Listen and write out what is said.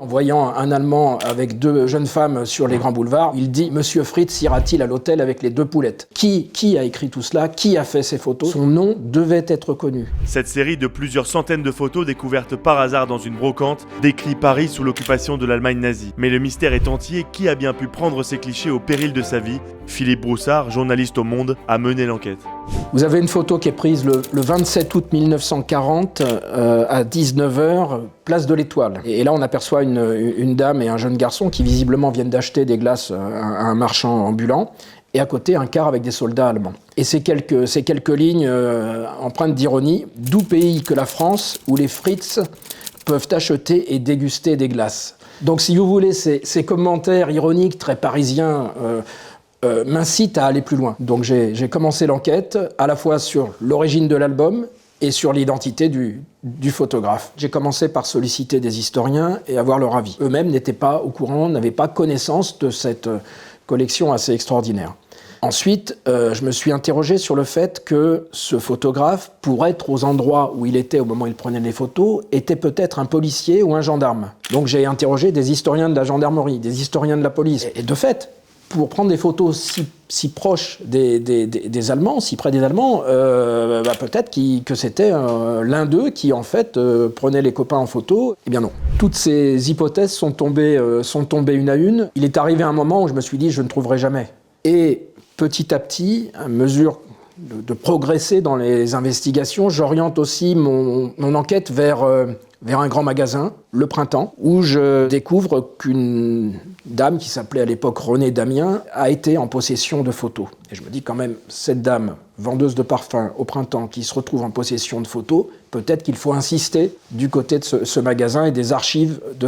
En voyant un Allemand avec deux jeunes femmes sur les grands boulevards, il dit « Monsieur Fritz ira-t-il à l'hôtel avec les deux poulettes ?» Qui a écrit tout cela? Qui a fait ces photos? Son nom devait être connu. Cette série de plusieurs centaines de photos découvertes par hasard dans une brocante décrit Paris sous l'occupation de l'Allemagne nazie. Mais le mystère est entier, qui a bien pu prendre ces clichés au péril de sa vie? Philippe Broussard, journaliste au Monde, a mené l'enquête. Vous avez une photo qui est prise le 27 août 1940 à 19h, place de l'Étoile. Et là, on aperçoit une dame et un jeune garçon qui visiblement viennent d'acheter des glaces à un marchand ambulant. Et à côté, un car avec des soldats allemands. Et ces quelques lignes empreintes d'ironie. D'où pays que la France, où les Fritz peuvent acheter et déguster des glaces. Donc si vous voulez, ces commentaires ironiques, très parisiens, m'incitent à aller plus loin. Donc j'ai commencé l'enquête, à la fois sur l'origine de l'album et sur l'identité du photographe. J'ai commencé par solliciter des historiens et avoir leur avis. Eux-mêmes n'étaient pas au courant, n'avaient pas connaissance de cette collection assez extraordinaire. Ensuite, je me suis interrogé sur le fait que ce photographe, pour être aux endroits où il était au moment où il prenait les photos, était peut-être un policier ou un gendarme. Donc j'ai interrogé des historiens de la gendarmerie, des historiens de la police. Et de fait, pour prendre des photos si proches des Allemands, si près des Allemands, peut-être que c'était l'un d'eux qui, en fait, prenait les copains en photo. Eh bien non. Toutes ces hypothèses sont tombées une à une. Il est arrivé un moment où je me suis dit, je ne trouverai jamais. Et petit à petit, à mesure de progresser dans les investigations, j'oriente aussi mon enquête vers un grand magasin, Le Printemps, où je découvre qu'une dame qui s'appelait à l'époque Renée Damien a été en possession de photos. Et je me dis quand même, cette dame, vendeuse de parfums au Printemps, qui se retrouve en possession de photos, peut-être qu'il faut insister du côté de ce magasin et des archives de